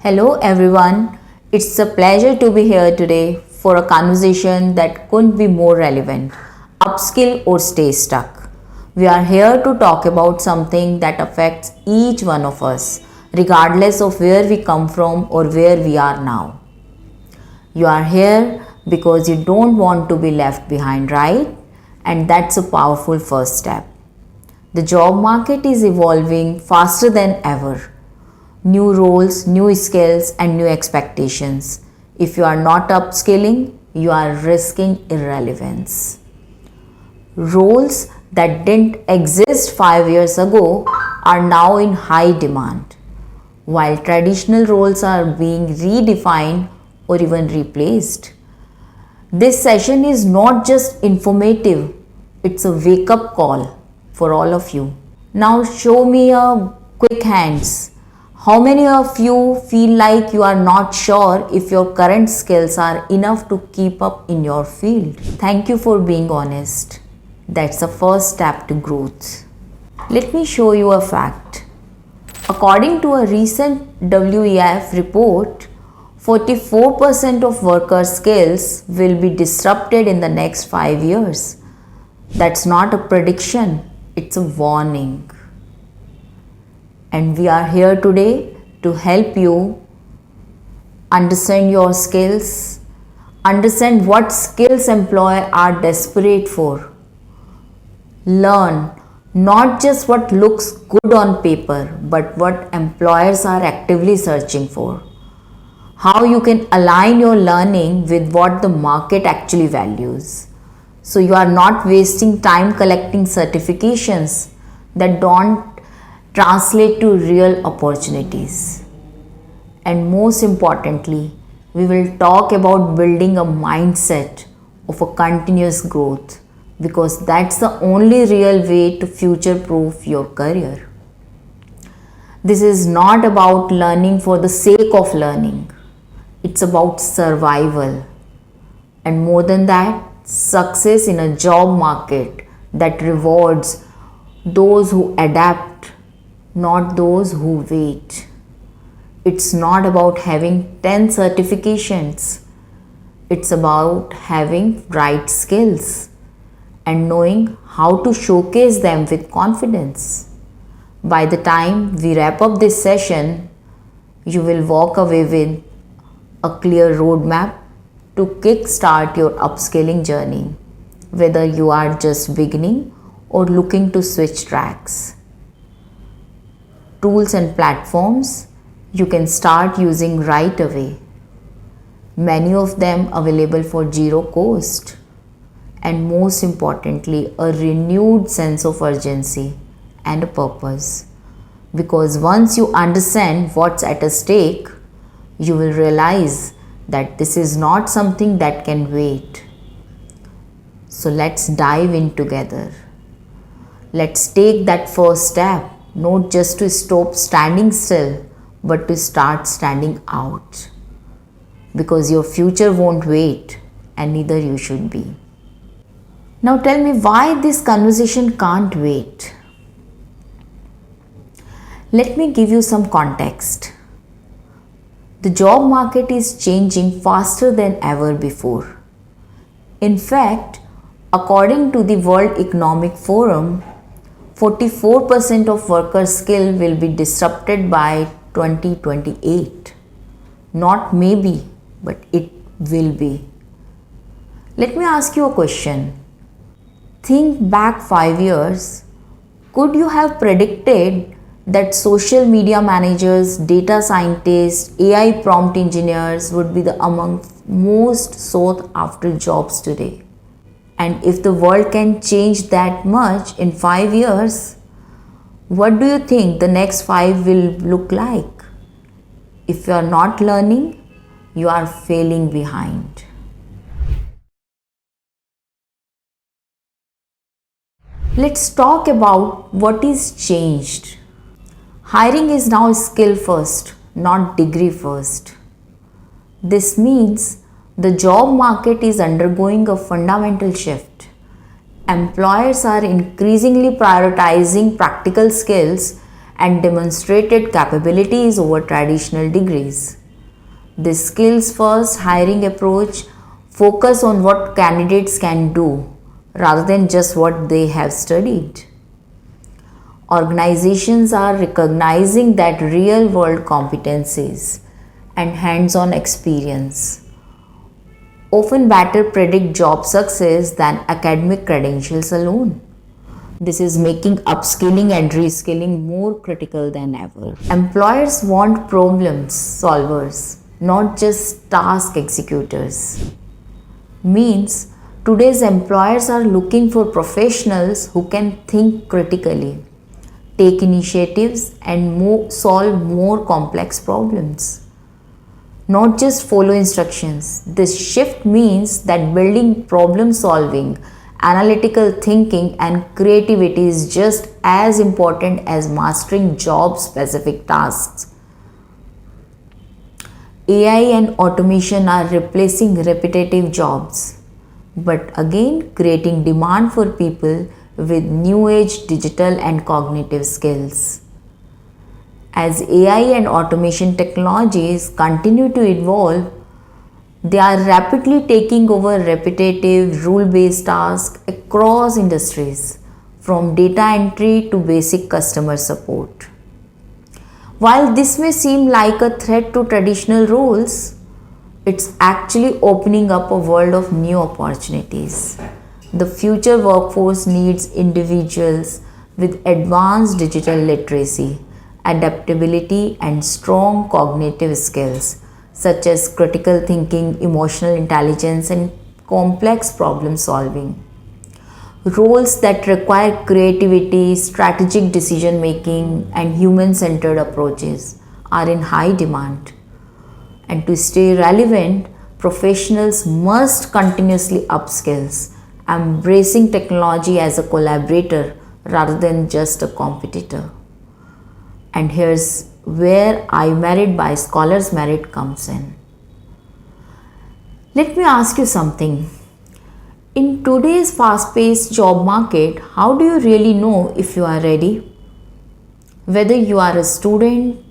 Hello everyone, it's a pleasure to be here today for a conversation that couldn't be more relevant. Upskill or stay stuck. We are here to talk about something that affects each one of us, regardless of where we come from or where we are now. You are here because you don't want to be left behind, right? And that's a powerful first step. The job market is evolving faster than ever. New roles, new skills, and new expectations. If you are not upskilling, you are risking irrelevance. Roles that didn't exist 5 years ago are now in high demand, while traditional roles are being redefined or even replaced. This session is not just informative, it's a wake up call for all of you. Now, show me a quick hands. How many of you feel like you are not sure if your current skills are enough to keep up in your field? Thank you for being honest. That's the first step to growth. Let me show you a fact. According to a recent WEF report, 44% of worker skills will be disrupted in the next 5 years. That's not a prediction, it's a warning. And we are here today to help you understand your skills, understand what skills employers are desperate for. Learn not just what looks good on paper, but what employers are actively searching for. How you can align your learning with what the market actually values. So you are not wasting time collecting certifications that don't translate to real opportunities. And most importantly, we will talk about building a mindset of a continuous growth because that's the only real way to future proof your career. This is not about learning for the sake of learning, it's about survival. And more than that, success in a job market that rewards those who adapt, not those who wait. It's not about having 10 certifications. It's about having right skills and knowing how to showcase them with confidence. By the time we wrap up this session, you will walk away with a clear roadmap to kickstart your upskilling journey, whether you are just beginning or looking to switch tracks. Tools and platforms you can start using right away. Many of them available for zero cost. And most importantly, a renewed sense of urgency and a purpose. Because once you understand what's at stake, you will realize that this is not something that can wait. So let's dive in together. Let's take that first step, not just to stop standing still, but to start standing out. Because your future won't wait, and neither you should be. Now tell me why this conversation can't wait. Let me give you some context. The job market is changing faster than ever before. In fact, according to the World Economic Forum, 44% of worker skill will be disrupted by 2028. Not maybe, but it will be. Let me ask you a question. Think back 5 years. Could you have predicted that social media managers, data scientists, AI prompt engineers would be among most sought after jobs today? And if the world can change that much in 5 years, what do you think the next 5 will look like? If you are not learning, you are failing behind. Let's talk about what is changed. Hiring is now skill first, not degree first. This means the job market is undergoing a fundamental shift. Employers are increasingly prioritizing practical skills and demonstrated capabilities over traditional degrees. This skills first hiring approach focus on what candidates can do rather than just what they have studied. Organizations are recognizing that real world competencies and hands on experience often better predict job success than academic credentials alone. This is making upskilling and reskilling more critical than ever. Employers want problem solvers, not just task executors. Means today's employers are looking for professionals who can think critically, take initiatives, and solve more complex problems. Not just follow instructions. This shift means that building problem solving, analytical thinking, and creativity is just as important as mastering job specific tasks. AI and automation are replacing repetitive jobs, but again creating demand for people with new age digital and cognitive skills. As AI and automation technologies continue to evolve, they are rapidly taking over repetitive, rule based tasks across industries, from data entry to basic customer support. While this may seem like a threat to traditional roles, it's actually opening up a world of new opportunities. The future workforce needs individuals with advanced digital literacy, adaptability, and strong cognitive skills such as critical thinking, emotional intelligence, and complex problem solving. Roles that require creativity, strategic decision making, and human centered approaches are in high demand. And to stay relevant, professionals must continuously upskill, embracing technology as a collaborator rather than just a competitor. And here's where iMerit by Scholars Merit comes in. Let me ask you something. In today's fast paced job market, how do you really know if you are ready? Whether you are a student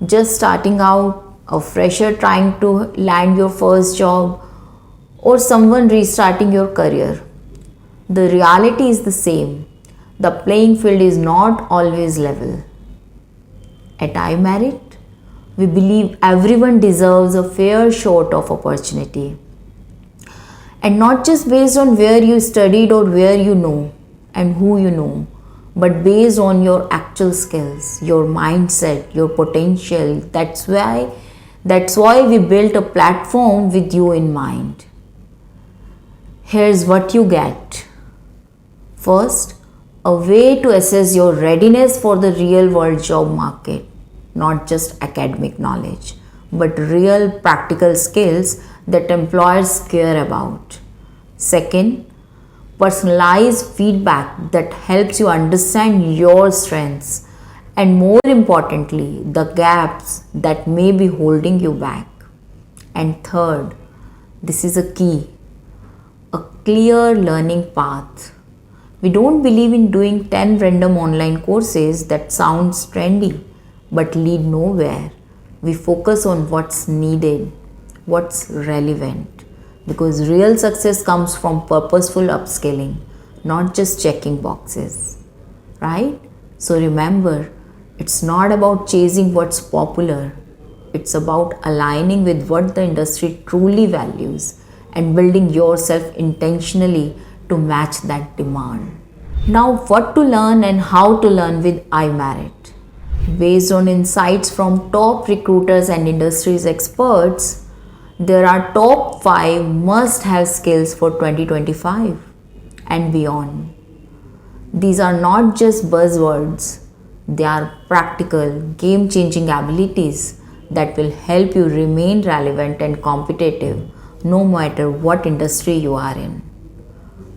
just starting out, a fresher trying to land your first job, or someone restarting your career, the reality is the same. The playing field is not always level. At iMerit, we believe everyone deserves a fair shot of opportunity. And not just based on where you studied or where you know and who you know, but based on your actual skills, your mindset, your potential. That's why we built a platform with you in mind. Here's what you get. First, a way to assess your readiness for the real world job market, not just academic knowledge, but real practical skills that employers care about. Second, personalized feedback that helps you understand your strengths and, more importantly, the gaps that may be holding you back. And third, this is a key, a clear learning path. We don't believe in doing 10 random online courses that sounds trendy but lead nowhere. We focus on what's needed, what's relevant, because real success comes from purposeful upskilling, not just checking boxes, right? So remember, it's not about chasing what's popular. It's about aligning with what the industry truly values and building yourself intentionally to match that demand. Now, what to learn and how to learn with iMerit. Based on insights from top recruiters and industry's experts, there are top 5 must-have skills for 2025 and beyond. These are not just buzzwords, they are practical, game-changing abilities that will help you remain relevant and competitive no matter what industry you are in.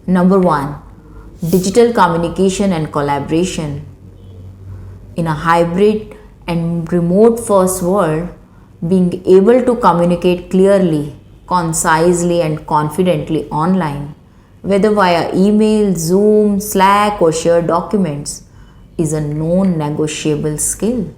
Number 1, digital communication and collaboration. In a hybrid and remote first world, being able to communicate clearly, concisely, and confidently online, whether via email, Zoom, Slack, or shared documents, is a non-negotiable skill.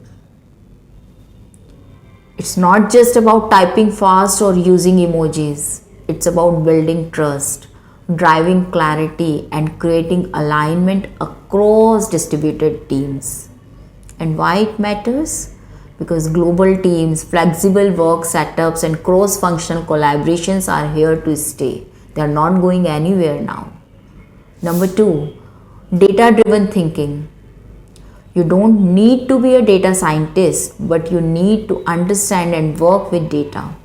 It's not just about typing fast or using emojis. It's about building trust, driving clarity, and creating alignment across distributed teams. And why it matters? Because global teams, flexible work setups, and cross functional collaborations are here to stay. They are not going anywhere now. Number two, data driven thinking. You don't need to be a data scientist, but you need to understand and work with data.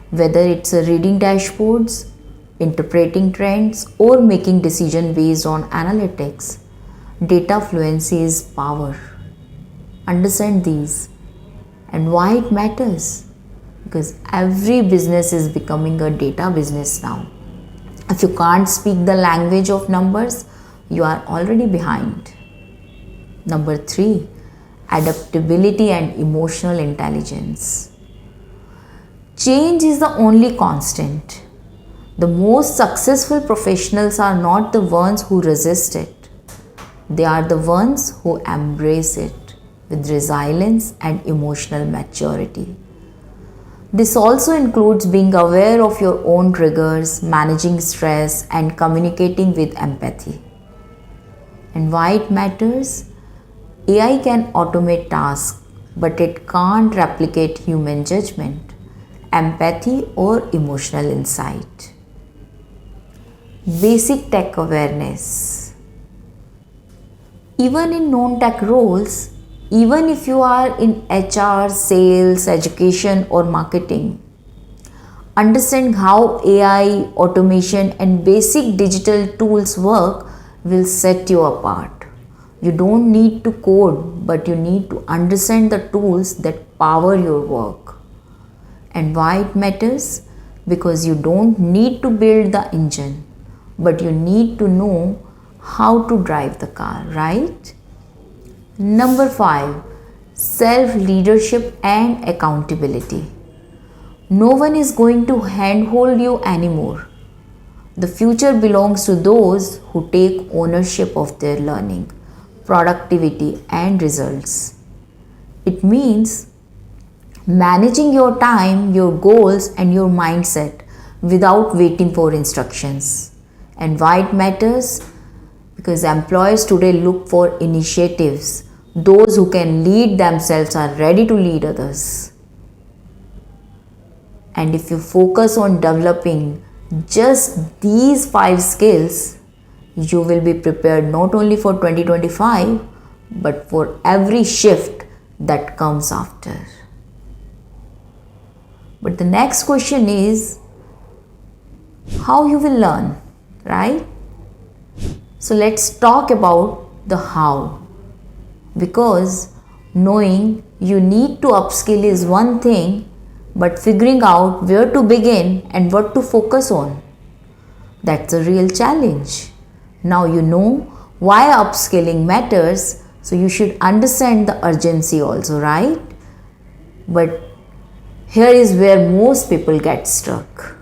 Whether it's reading dashboards, interpreting trends, or making decisions based on analytics, data fluency is power. Understand these and why it matters. Because every business is becoming a data business now. If you can't speak the language of numbers, you are already behind. Number three, adaptability and emotional intelligence. Change is the only constant. The most successful professionals are not the ones who resist it. They are the ones who embrace it with resilience and emotional maturity. This also includes being aware of your own triggers, managing stress, and communicating with empathy. And why it matters? AI can automate tasks, but it can't replicate human judgment, empathy, or emotional insight. Basic tech awareness. Even in non-tech roles, even if you are in HR, sales, education, or marketing, understand how AI, automation, and basic digital tools work will set you apart. You don't need to code, but you need to understand the tools that power your work. And why it matters? Because you don't need to build the engine, but you need to know how to drive the car, right? Number five, self-leadership and accountability. No one is going to handhold you anymore. The future belongs to those who take ownership of their learning, productivity, and results. It means managing your time, your goals, and your mindset without waiting for instructions. And why it matters? Because employers today look for initiatives. Those who can lead themselves are ready to lead others. And if you focus on developing just these 5 skills, you will be prepared not only for 2025 but for every shift that comes after. But the next question is how you will learn, right? So let's talk about the how. Because knowing you need to upskill is one thing, but figuring out where to begin and what to focus on, that's a real challenge. Now you know why upskilling matters, so you should understand the urgency also, right? But here is where most people get stuck.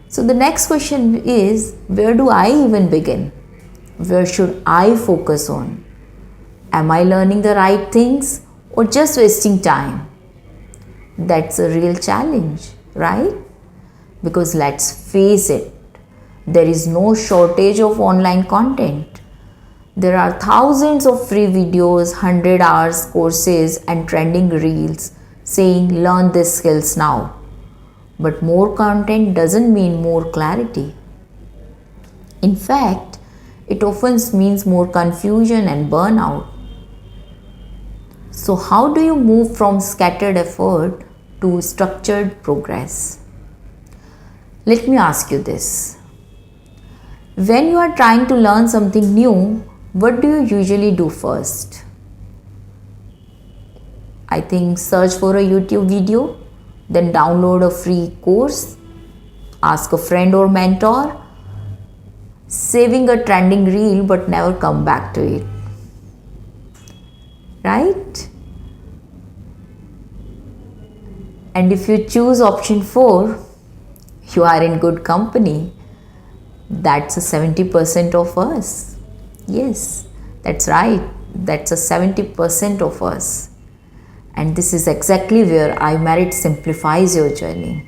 So the next question is, where do I even begin? Where should I focus on? Am I learning the right things or just wasting time? That's a real challenge, right? Because let's face it, there is no shortage of online content. There are thousands of free videos, 100 hours courses, and trending reels saying learn these skills now. But more content doesn't mean more clarity. In fact, it often means more confusion and burnout. So, how do you move from scattered effort to structured progress? Let me ask you this. When you are trying to learn something new, what do you usually do first? I think search for a YouTube video, then download a free course, ask a friend or mentor, saving a trending reel but never come back to it. Right? And if you choose option 4, you are in good company. That's a 70% of us. Yes. That's right, that's a 70% of us. And this is exactly where iMerit simplifies your journey.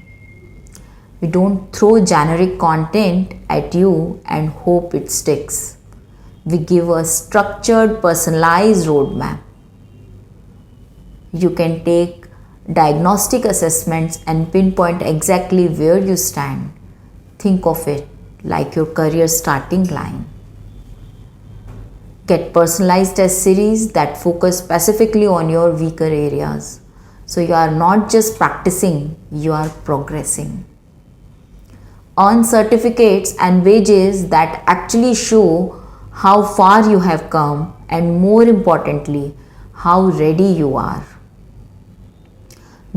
We don't throw generic content at you and hope it sticks. We give a structured, personalized roadmap. You can take diagnostic assessments and pinpoint exactly where you stand. Think of it like your career starting line. Get personalized test series that focus specifically on your weaker areas. So you are not just practicing, you are progressing. Earn certificates and badges that actually show how far you have come and, more importantly, how ready you are.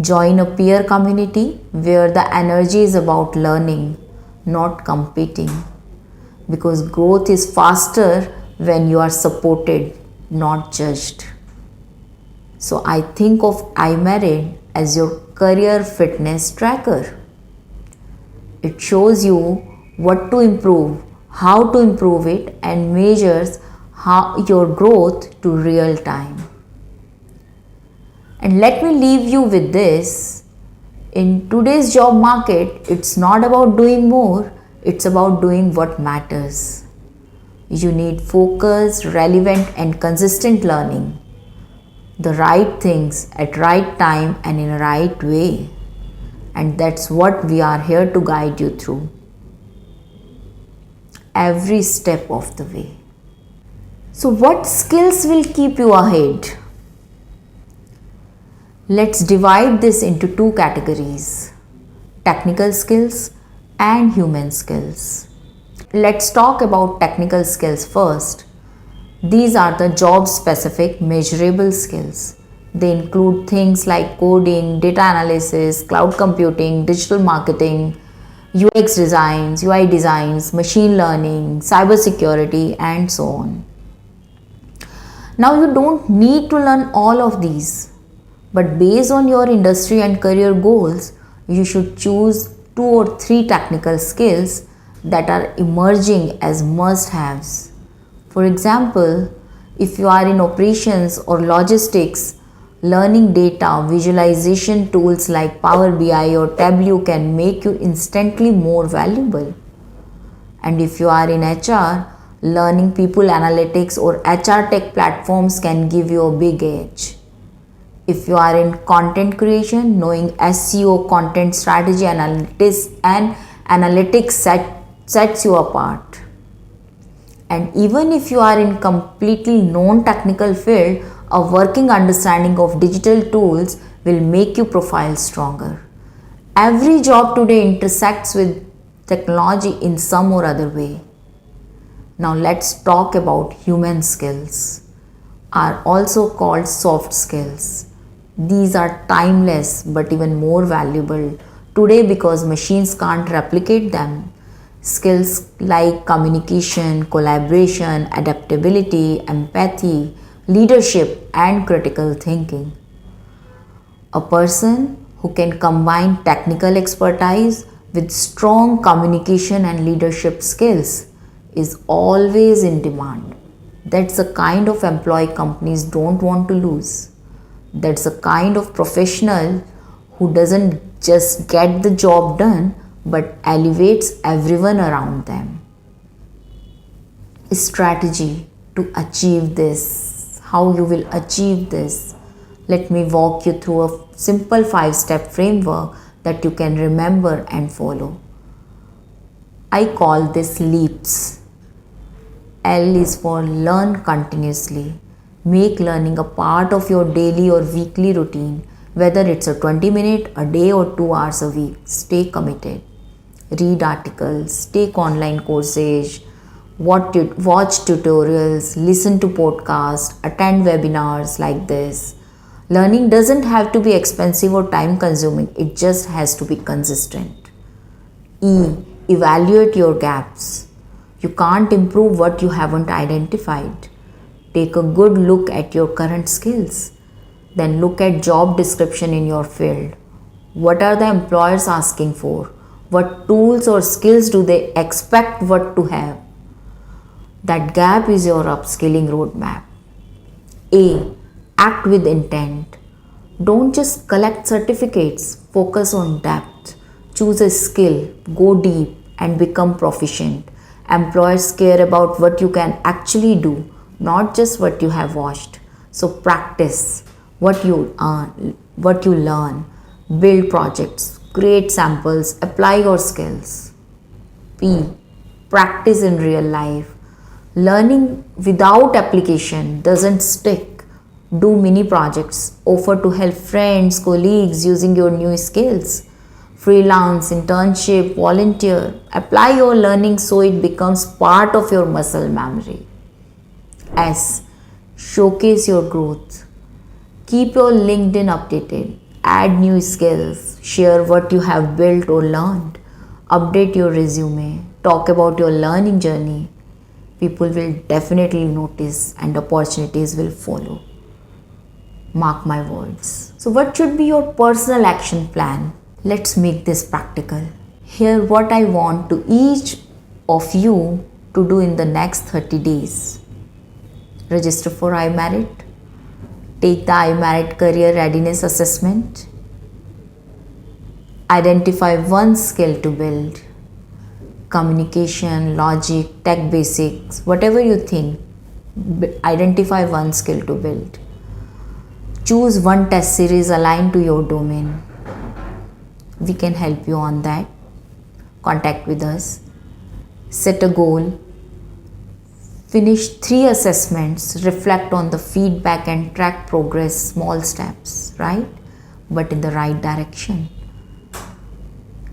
Join a peer community where the energy is about learning, not competing. Because growth is faster when you are supported, not judged. So I think of iMerit as your career fitness tracker. It shows you what to improve, how to improve it, and measures your growth to real time. And let me leave you with this. In today's job market, it's not about doing more, it's about doing what matters. You need focused, relevant, and consistent learning. The right things at right time and in a right way. And that's what we are here to guide you through. Every step of the way. So what skills will keep you ahead? Let's divide this into two categories: technical skills and human skills. Let's talk about technical skills first. These are the job specific measurable skills. They include things like coding, data analysis, cloud computing, digital marketing, UX designs, UI designs, machine learning, cybersecurity, and so on. Now, you don't need to learn all of these, but based on your industry and career goals, you should choose 2 or 3 technical skills that are emerging as must-haves. For example, if you are in operations or logistics, learning data visualization tools like Power BI or Tableau can make you instantly more valuable. And if you are in HR, learning people analytics or HR tech platforms can give you a big edge. If you are in content creation, knowing SEO, content strategy, analytics sets you apart. And even if you are in completely non-technical field, a working understanding of digital tools will make your profile stronger. Every job today intersects with technology in some or other way. Now let's talk about human skills, are also called soft skills. These are timeless but even more valuable today because machines can't replicate them. Skills like communication, collaboration, adaptability, empathy, leadership, and critical thinking. A person who can combine technical expertise with strong communication and leadership skills is always in demand. That's the kind of employee companies don't want to lose. That's the kind of professional who doesn't just get the job done but elevates everyone around them. Strategy to achieve this. How you will achieve this? Let me walk you through a simple 5-step framework that you can remember and follow. I call this LEAPS. L is for learn continuously. Make learning a part of your daily or weekly routine, whether it's a 20-minute, a day, or 2 hours a week. Stay committed. Read articles, take online courses, watch tutorials, listen to podcasts, attend webinars like this. Learning doesn't have to be expensive or time consuming, it just has to be consistent. E. Evaluate your gaps. You can't improve what you haven't identified. Take a good look at your current skills. Then look at job description in your field. What are the employers asking for? What tools or skills do they expect what to have? That gap is your upskilling roadmap. A. Act with intent. Don't just collect certificates, focus on depth. Choose a skill, go deep, and become proficient. Employers care about what you can actually do, not just what you have watched. So practice what you learn, build projects, create samples, apply your skills. P. Practice in real life. Learning without application doesn't stick. Do mini projects, offer to help friends, colleagues using your new skills. Freelance, internship, volunteer. Apply your learning so it becomes part of your muscle memory. S. Showcase your growth. Keep your LinkedIn updated. Add new skills. Share what you have built or learned. Update your resume. Talk about your learning journey. People will definitely notice and opportunities will follow. Mark my words. So, what should be your personal action plan? Let's make this practical. Here, what I want to each of you to do in the next 30 days. Register for iMerit. Take the iMerit Career Readiness Assessment. Identify one skill to build. Communication, logic, tech basics, whatever you think, identify one skill to build. Choose one test series aligned to your domain. We can help you on that. Contact with us. Set a goal. Finish 3 assessments. Reflect on the feedback and track progress, small steps, right? But in the right direction.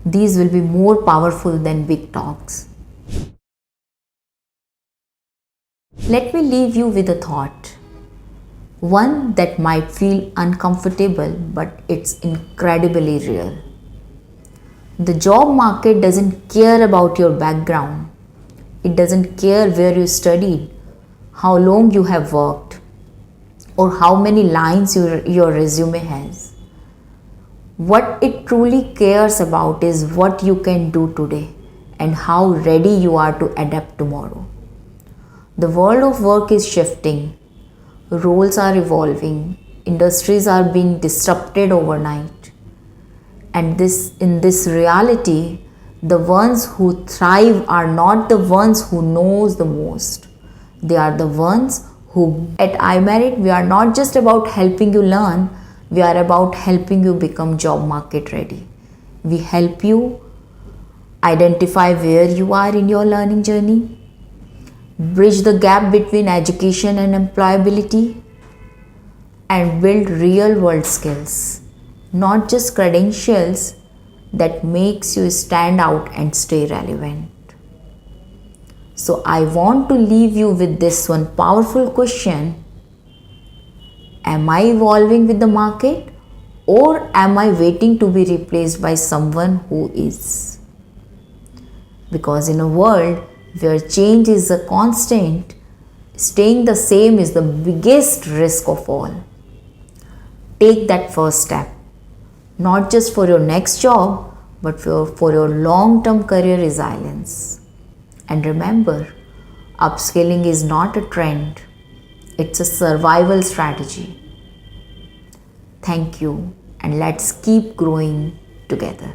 These will be more powerful than big talks. Let me leave you with a thought. One that might feel uncomfortable, but it's incredibly real. The job market doesn't care about your background. It doesn't care where you studied, how long you have worked, or how many lines your resume has. What it truly cares about is what you can do today and how ready you are to adapt tomorrow. The world of work is shifting, roles are evolving, industries are being disrupted overnight. And in this reality, the ones who thrive are not the ones who knows the most. They are the ones who, at iMerit, we are not just about helping you learn, we are about helping you become job market ready. We help you identify where you are in your learning journey, bridge the gap between education and employability, and build real world skills, not just credentials that makes you stand out and stay relevant. So I want to leave you with this one powerful question. Am I evolving with the market, or am I waiting to be replaced by someone who is? Because in a world where change is a constant, staying the same is the biggest risk of all. Take that first step, not just for your next job, but for your long-term career resilience. And remember, upskilling is not a trend. It's a survival strategy. Thank you, and let's keep growing together.